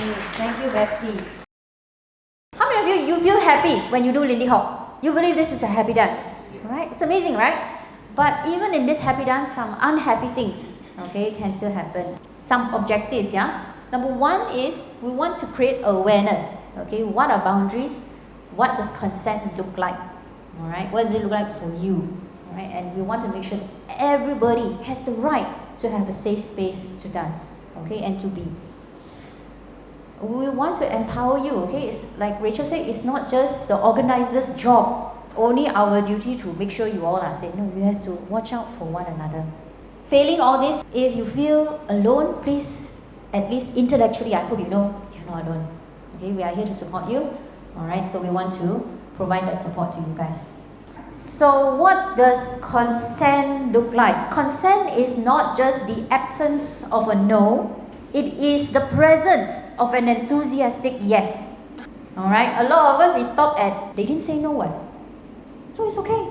Thank you, bestie. How many of you feel happy when you do Lindy Hop? You believe this is a happy dance, right? It's amazing, right? But even in this happy dance, some unhappy things, okay, can still happen. Some objectives, yeah? Number one is we want to create awareness, okay? What are boundaries? What does consent look like? All right, what does it look like for you? All right, and we want to make sure that everybody has the right to have a safe space to dance, okay, and to be. We want to empower you, okay? It's like Rachel said, it's not just the organizer's job, only our duty to make sure you all are safe. No, we have to watch out for one another. Failing all this, if you feel alone, please, at least intellectually, I hope you know you're not alone. Okay, we are here to support you. All right, so we want to provide that support to you guys. So what does consent look like? Consent is not just the absence of a no, it is the presence of an enthusiastic yes. All right, a lot of us, we stop at, they didn't say no what? So it's okay.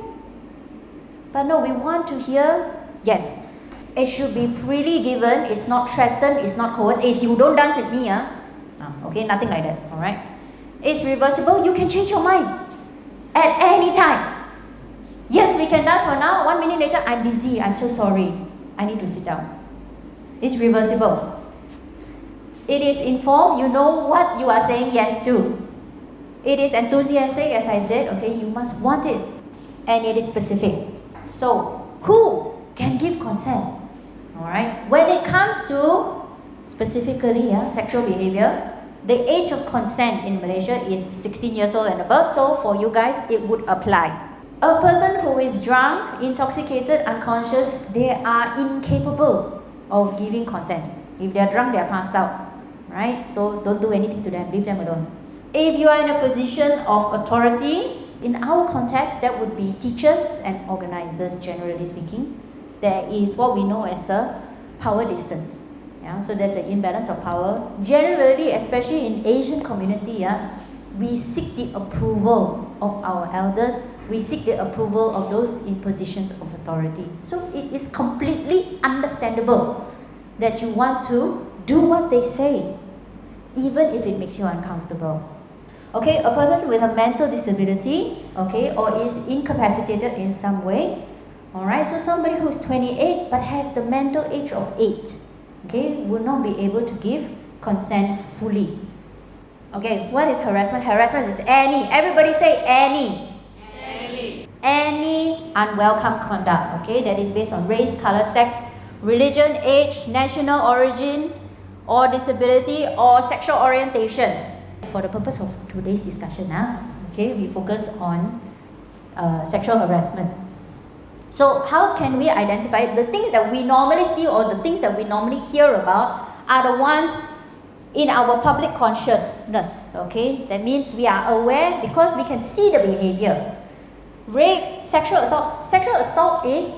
But no, we want to hear yes. It should be freely given, it's not threatened, it's not coerced. If you don't dance with me, okay, nothing like that, all right? It's reversible, you can change your mind at any time. Yes, we can dance for now, 1 minute later, I'm dizzy, I'm so sorry, I need to sit down. It's reversible. It is informed, you know what you are saying yes to. It is enthusiastic, as I said, okay, you must want it. And it is specific. So, who can give consent? Alright, when it comes to specifically sexual behavior, the age of consent in Malaysia is 16 years old and above, so for you guys, it would apply. A person who is drunk, intoxicated, unconscious, they are incapable of giving consent. If they are drunk, they are passed out, right? So don't do anything to them, leave them alone. If you are in a position of authority, in our context, that would be teachers and organizers, generally speaking. There is what we know as a power distance. Yeah? So there's an imbalance of power. Generally, especially in Asian community, we seek the approval of our elders. We seek the approval of those in positions of authority. So it is completely understandable that you want to do what they say, even if it makes you uncomfortable. Okay, a person with a mental disability, okay, or is incapacitated in some way, alright, so somebody who's 28 but has the mental age of 8, okay, will not be able to give consent fully. Okay, what is harassment? Harassment is everybody say any unwelcome conduct, okay, that is based on race, color, sex, religion, age, national origin, or disability, or sexual orientation. For the purpose of today's discussion, okay, we focus on sexual harassment. So how can we identify the things that we normally see or the things that we normally hear about are the ones in our public consciousness, okay? That means we are aware because we can see the behavior. Rape, sexual assault. Sexual assault is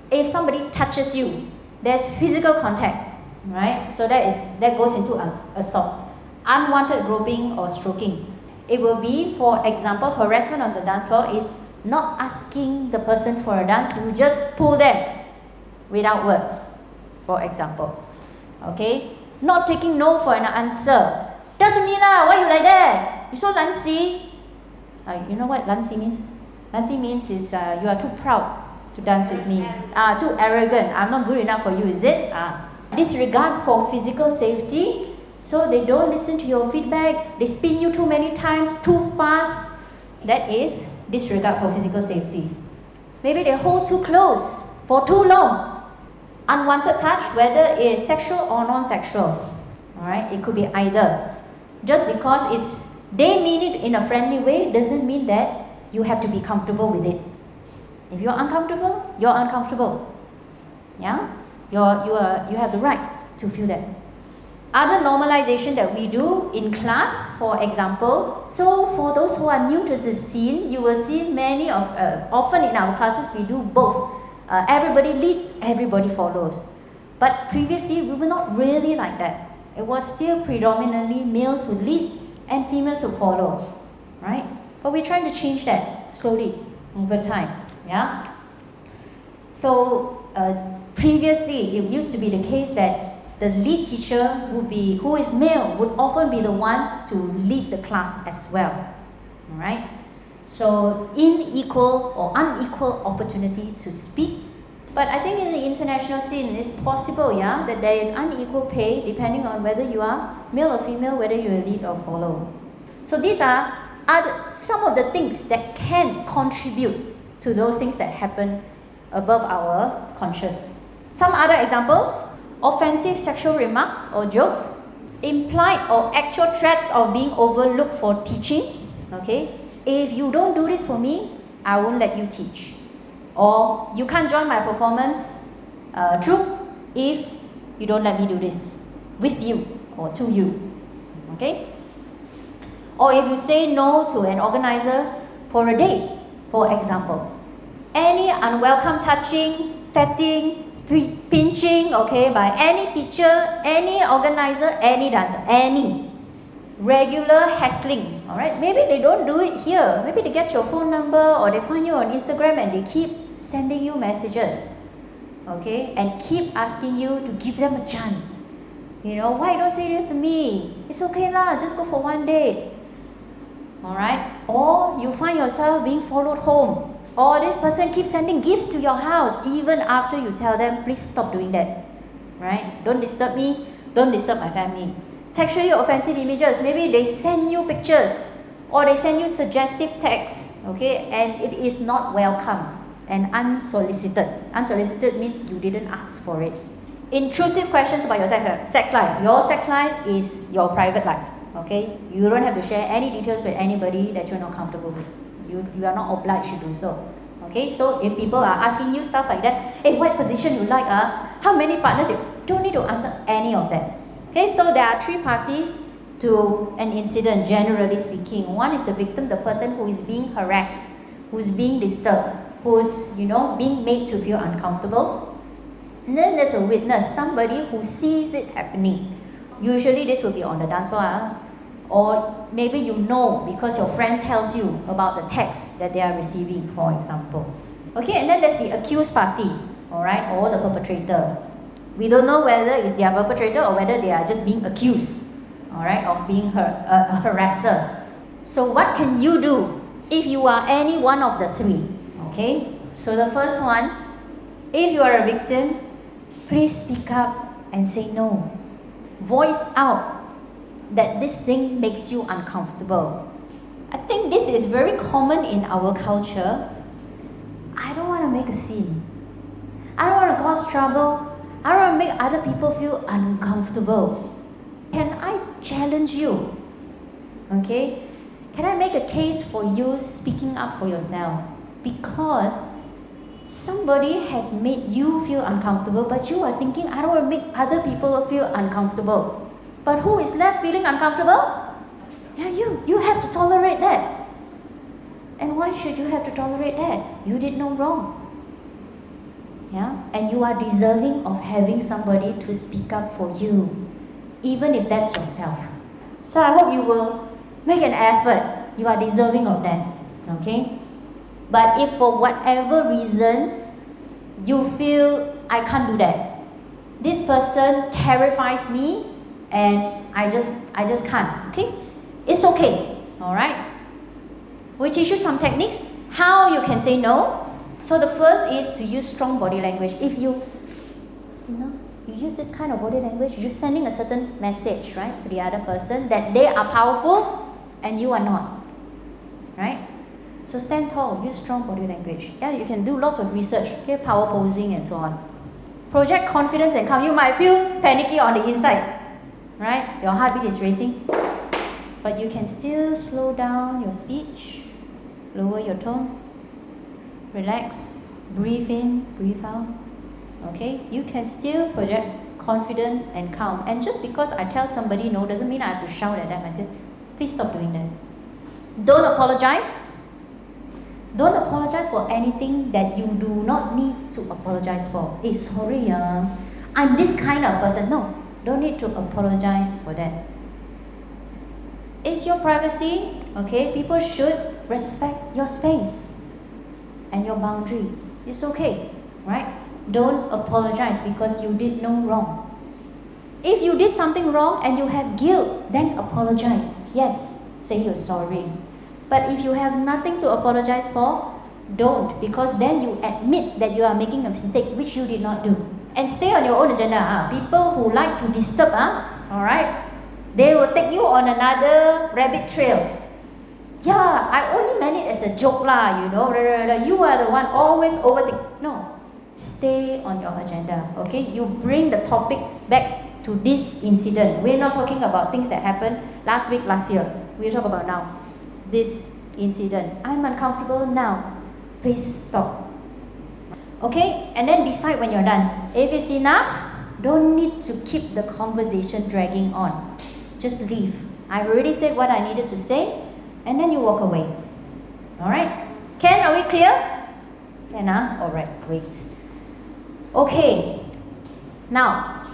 if somebody touches you, there's physical contact, right? So that goes into assault. Unwanted groping or stroking. It will be, for example, harassment on the dance floor is not asking the person for a dance, you just pull them without words, for example. Okay? Not taking no for an answer. Doesn't mean why you like that? You so lancy. You know what lancy means? Lancy means is you are too proud to dance with me. Too arrogant. I'm not good enough for you, is it? Disregard for physical safety. So they don't listen to your feedback, they spin you too many times, too fast. That is disregard for physical safety. Maybe they hold too close for too long. Unwanted touch, whether it's sexual or non-sexual. Alright, it could be either. Just because they mean it in a friendly way doesn't mean that you have to be comfortable with it. If you're uncomfortable, you're uncomfortable. Yeah? You have the right to feel that. Other normalization that we do in class, for example, so for those who are new to the scene, you will see often in our classes we do both. Everybody leads, everybody follows. But previously we were not really like that. It was still predominantly males would lead and females would follow, right? But we're trying to change that slowly over time, yeah? So previously it used to be the case that the lead teacher who is male would often be the one to lead the class as well. Alright? So unequal opportunity to speak. But I think in the international scene it's possible, yeah, that there is unequal pay depending on whether you are male or female, whether you lead or follow. So these are some of the things that can contribute to those things that happen above our conscious. Some other examples: offensive sexual remarks or jokes, implied or actual threats of being overlooked for teaching. Okay, if you don't do this for me, I won't let you teach. Or you can't join my performance troupe if you don't let me do this with you or to you. Okay? Or if you say no to an organizer for a date, for example. Any unwelcome touching, petting, pinching, okay, by any teacher, any organizer, any dancer, any regular hassling, all right? Maybe they don't do it here. Maybe they get your phone number or they find you on Instagram and they keep sending you messages, okay, and keep asking you to give them a chance. You know, why don't say this to me? It's okay lah, just go for one date. All right? Or you find yourself being followed home. Or this person keeps sending gifts to your house even after you tell them, please stop doing that. Right? Don't disturb me. Don't disturb my family. Sexually offensive images. Maybe they send you pictures or they send you suggestive texts. Okay? And it is not welcome and unsolicited. Unsolicited means you didn't ask for it. Intrusive questions about your sex life. Your sex life is your private life. Okay? You don't have to share any details with anybody that you're not comfortable with. You are not obliged to do so. Okay? So if people are asking you stuff like that, hey, what position you like? How many partners? You don't need to answer any of that. Okay? So there are three parties to an incident, generally speaking. One is the victim, the person who is being harassed, who's being disturbed, who's, being made to feel uncomfortable. And then there's a witness, somebody who sees it happening. Usually this will be on the dance floor, or maybe you know because your friend tells you about the text that they are receiving, for example. Okay, and then there's the accused party, alright, or the perpetrator. We don't know whether it's their perpetrator or whether they are just being accused, alright, of being a harasser. So what can you do if you are any one of the three? Okay, so the first one, if you are a victim, please speak up and say no. Voice out that this thing makes you uncomfortable. I think this is very common in our culture. I don't want to make a scene. I don't want to cause trouble. I don't want to make other people feel uncomfortable. Can I challenge you? Okay? Can I make a case for you speaking up for yourself? Because somebody has made you feel uncomfortable, but you are thinking, I don't want to make other people feel uncomfortable. But who is left feeling uncomfortable? Yeah, you have to tolerate that. And why should you have to tolerate that? You did no wrong. Yeah? And you are deserving of having somebody to speak up for you, even if that's yourself. So I hope you will make an effort. You are deserving of that. Okay? But if for whatever reason you feel I can't do that, this person terrifies me and I just can't, okay? It's okay, all right? We teach you some techniques how you can say no. So the first is to use strong body language. If you use this kind of body language, you're sending a certain message, right, to the other person that they are powerful and you are not, right? So stand tall, use strong body language. Yeah, you can do lots of research, okay, power posing and so on. Project confidence and calm. You might feel panicky on the inside, right? Your heartbeat is racing. But you can still slow down your speech, lower your tone, relax, breathe in, breathe out. Okay? You can still project confidence and calm. And just because I tell somebody no doesn't mean I have to shout at them. I say, please stop doing that. Don't apologize. Don't apologize for anything that you do not need to apologize for. Hey, sorry, I'm this kind of person. No, don't need to apologize for that. It's your privacy, okay? People should respect your space and your boundary. It's okay, right? Don't apologize because you did no wrong. If you did something wrong and you have guilt, then apologize. Yes, say you're sorry. But if you have nothing to apologize for, don't, because then you admit that you are making a mistake which you did not do. And stay on your own agenda. People who like to disturb, alright, they will take you on another rabbit trail. Yeah, I only meant it as a joke lah, you are the one always overthink. No, stay on your agenda, okay? You bring the topic back to this incident. We're not talking about things that happened last week, last year. We'll talk about now. This incident. I'm uncomfortable now. Please stop. Okay? And then decide when you're done. If it's enough, don't need to keep the conversation dragging on. Just leave. I've already said what I needed to say, and then you walk away. Alright? Ken, are we clear? Ken, Alright, great. Okay. Now,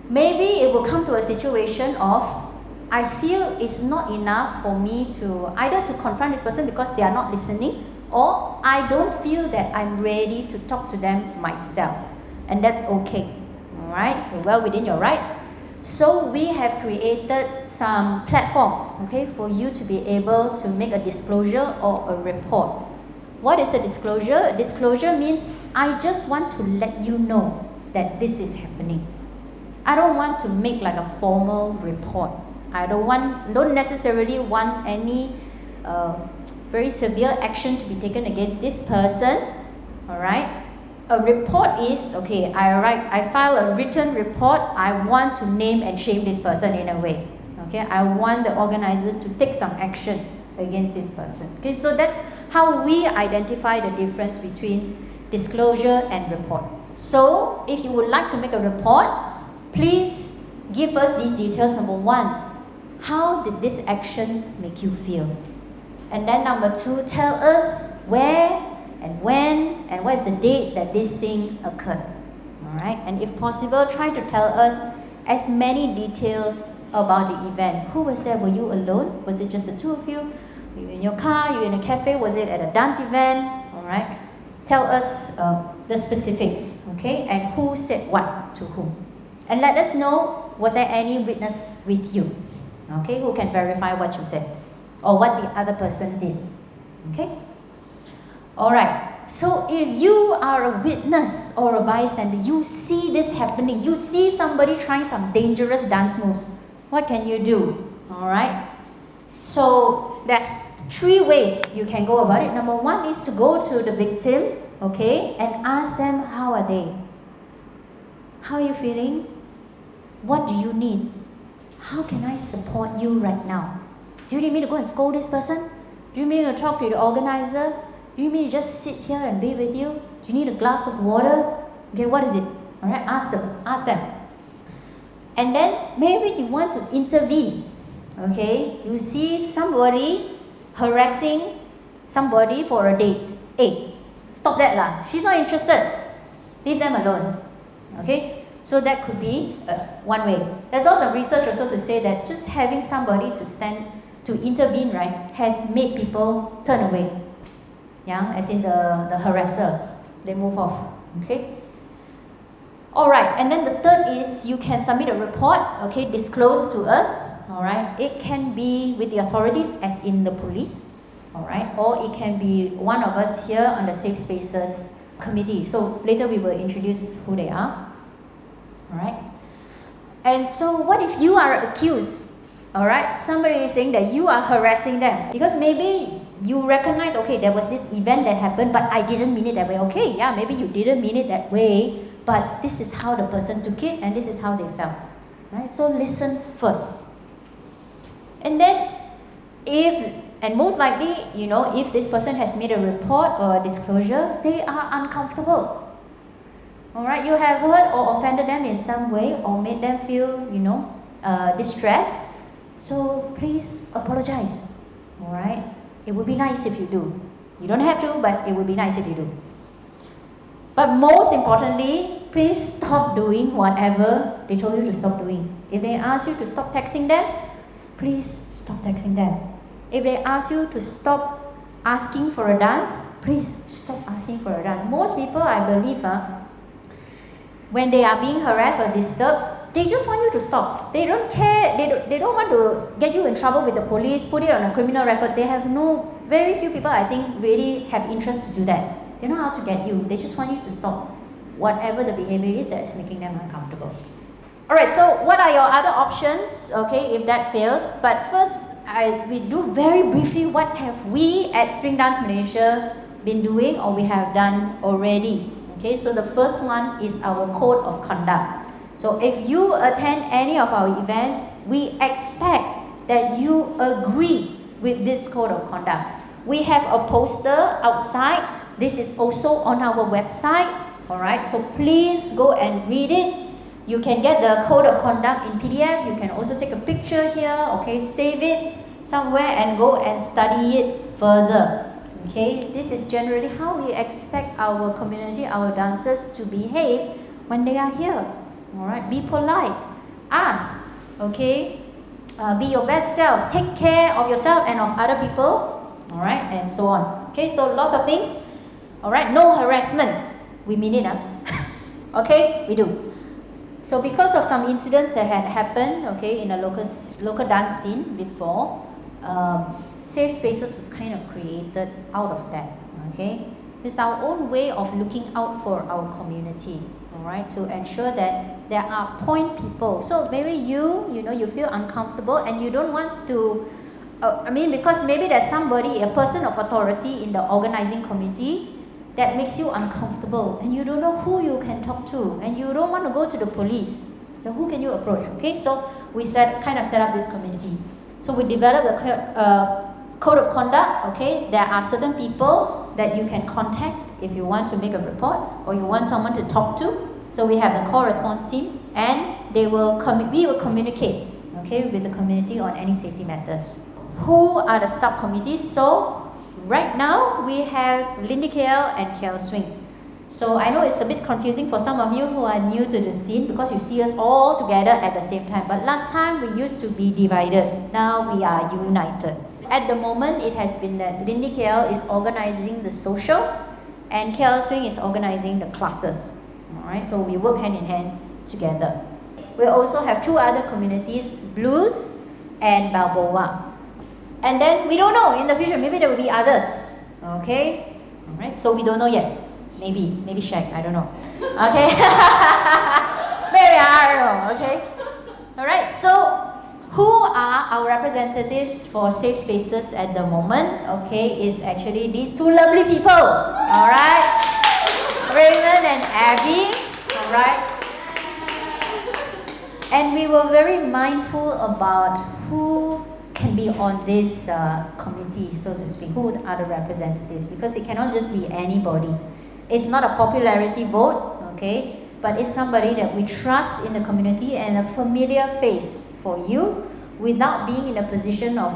maybe it will come to a situation of I feel it's not enough for me to either to confront this person because they are not listening, or I don't feel that I'm ready to talk to them myself. And that's okay. Alright? You're well within your rights. So we have created some platform, okay, for you to be able to make a disclosure or a report. What is a disclosure? A disclosure means I just want to let you know that this is happening. I don't want to make like a formal report. I don't necessarily want any very severe action to be taken against this person. Alright? A report is, okay, I file a written report. I want to name and shame this person in a way. Okay? I want the organizers to take some action against this person. Okay, so that's how we identify the difference between disclosure and report. So, if you would like to make a report, please give us these details. Number one, how did this action make you feel? And then number two, tell us where and when and what is the date that this thing occurred. Alright? And if possible, try to tell us as many details about the event. Who was there? Were you alone? Was it just the two of you? Were you in your car? You were in a cafe? Was it at a dance event? Alright? Tell us the specifics, okay? And who said what to whom. And let us know, was there any witness with you? Okay? Who can verify what you said or what the other person did. Okay? Alright, so if you are a witness or a bystander, you see this happening, you see somebody trying some dangerous dance moves, what can you do? Alright, so there are three ways you can go about it. Number one is to go to the victim, okay, and ask them how are they? How are you feeling? What do you need? How can I support you right now? Do you need me to go and scold this person? Do you need me to talk to the organizer? Do you need me to just sit here and be with you? Do you need a glass of water? Okay, what is it? Alright, ask them. And then maybe you want to intervene. Okay, you see somebody harassing somebody for a date. Hey, stop that lah. She's not interested. Leave them alone. Okay, so that could be one way. There's lots of research also to say that just having somebody to intervene, right, has made people turn away. Yeah, as in the harasser, they move off. Okay. All right, and then the third is you can submit a report. Okay, disclose to us. All right, it can be with the authorities, as in the police. All right, or it can be one of us here on the Safe Spaces committee. So later we will introduce who they are. All right. And so, what if you are accused? All right, somebody is saying that you are harassing them because maybe you recognize, okay, there was this event that happened, but I didn't mean it that way. Okay, yeah, maybe you didn't mean it that way, but this is how the person took it and this is how they felt. Right? So listen first. And then and most likely, if this person has made a report or a disclosure, they are uncomfortable. Alright, you have hurt or offended them in some way or made them feel, distressed. So please apologize. Alright? It would be nice if you do. You don't have to, but it would be nice if you do. But most importantly, please stop doing whatever they told you to stop doing. If they ask you to stop texting them, please stop texting them. If they ask you to stop asking for a dance, please stop asking for a dance. Most people, I believe, when they are being harassed or disturbed, they just want you to stop. They don't care. They don't want to get you in trouble with the police, put it on a criminal record. They have very few people, I think, really have interest to do that. They know how to get you. They just want you to stop whatever the behavior is that is making them uncomfortable. Alright, so what are your other options, okay, if that fails? But first, we do very briefly what have we at Swing Dance Malaysia been doing or we have done already. Okay, so the first one is our code of conduct. So if you attend any of our events, we expect that you agree with this code of conduct. We have a poster outside. This is also on our website. Alright, so please go and read it. You can get the code of conduct in PDF. You can also take a picture here, okay, save it somewhere and go and study it further. Okay, this is generally how we expect our community, our dancers to behave when they are here. Alright, be polite, ask, okay, be your best self, take care of yourself and of other people, alright, and so on. Okay, so lots of things. Alright, no harassment. We mean it, huh? Okay, we do. So because of some incidents that had happened, okay, in a local dance scene before, safe spaces was kind of created out of that. Okay, it's our own way of looking out for our community. All right, to ensure that there are point people. So maybe you feel uncomfortable and you don't want to. Because maybe there's somebody, a person of authority in the organizing committee that makes you uncomfortable and you don't know who you can talk to and you don't want to go to the police. So who can you approach? Okay, so we kind of set up this community. So we developed a code of conduct. Okay, there are certain people that you can contact if you want to make a report or you want someone to talk to. So we have the call response team and we will communicate, okay, with the community on any safety matters. Who are the subcommittees? So right now we have Lindy KL and KL Swing. So I know it's a bit confusing for some of you who are new to the scene because you see us all together at the same time. But last time we used to be divided. Now we are united. At the moment it has been that Lindy KL is organizing the social and KL Swing is organizing the classes. Alright, so we work hand in hand together. We also have two other communities, Blues and Balboa. And then we don't know, in the future maybe there will be others. Okay? Alright, so we don't know yet. Maybe Shaq, I don't know. Okay? Maybe I don't know, okay? Alright, so who are our representatives for safe spaces at the moment? Okay, is actually these two lovely people. Alright? Raymond and Abby. Alright? And we were very mindful about who can be on this committee, so to speak, who are the representatives, because it cannot just be anybody. It's not a popularity vote, okay, but it's somebody that we trust in the community and a familiar face for you without being in a position of,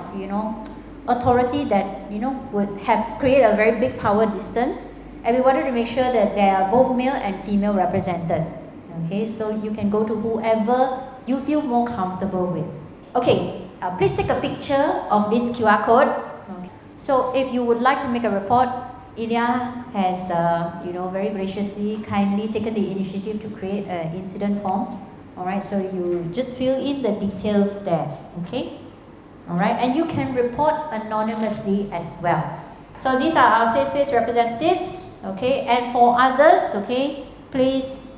authority that, would have created a very big power distance. And we wanted to make sure that there are both male and female represented. Okay, so you can go to whoever you feel more comfortable with. Okay, please take a picture of this QR code. Okay. So if you would like to make a report, Iylia has, very graciously, kindly taken the initiative to create an incident form. Alright, so you just fill in the details there. Okay? Alright, and you can report anonymously as well. So these are our safe space representatives. Okay, and for others, okay, please,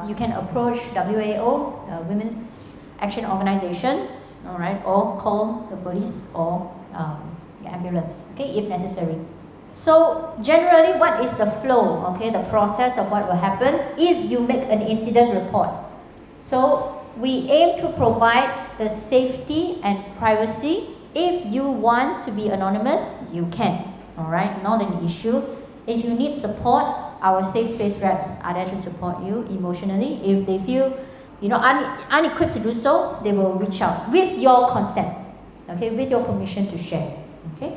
you can approach WAO, Women's Action Organization, all right, or call the police or the ambulance, okay, if necessary. So generally, what is the flow, okay, the process of what will happen if you make an incident report? So we aim to provide the safety and privacy. If you want to be anonymous, you can, all right, not an issue. If you need support, our safe space reps are there to support you emotionally. If they feel, unequipped to do so, they will reach out with your consent, okay, with your permission to share, okay.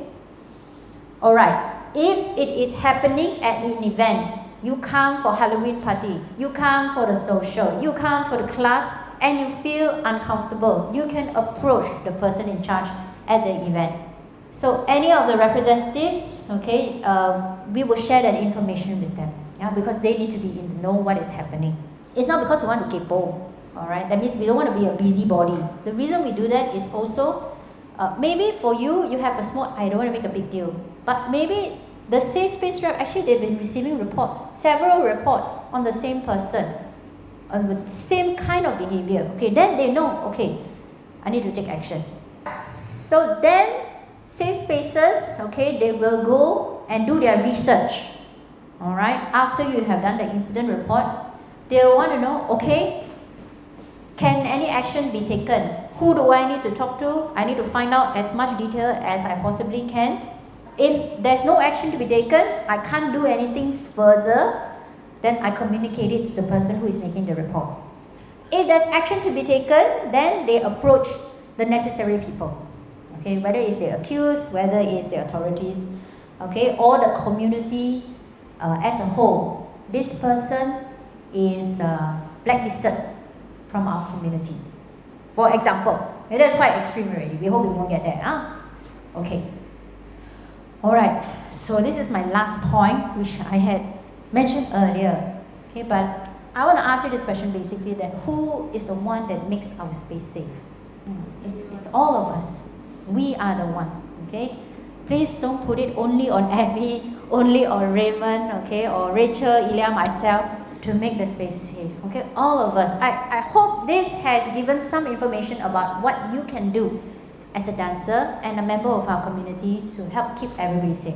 All right. If it is happening at an event, you come for Halloween party, you come for the social, you come for the class, and you feel uncomfortable, you can approach the person in charge at the event. So any of the representatives, okay, we will share that information with them, yeah, because they need to be in the know what is happening. It's not because we want to kepo, Alright, that means we don't want to be a busybody. The reason we do that is also, maybe for you, you have a small, I don't want to make a big deal, but maybe the safe space rep, actually they've been receiving reports, several reports on the same person, on the same kind of behavior. Okay, then they know, okay, I need to take action. So then, safe spaces, okay, they will go and do their research. Alright, after you have done the incident report, they will want to know, okay, can any action be taken? Who do I need to talk to? I need to find out as much detail as I possibly can. If there's no action to be taken, I can't do anything further, then I communicate it to the person who is making the report. If there's action to be taken, then they approach the necessary people. Okay, whether it's the accused, whether it's the authorities, okay, or the community as a whole. This person is blacklisted from our community. For example, it is quite extreme already. We hope we won't get there. Okay. Alright, so this is my last point, which I had mentioned earlier. Okay, but I want to ask you this question basically, that who is the one that makes our space safe? It's all of us. We are the ones. Okay? Please don't put it only on Abby, only on Raymond, okay, or Rachel, Iylia, myself, to make the space safe. Okay, all of us. I hope this has given some information about what you can do as a dancer and a member of our community to help keep everybody safe.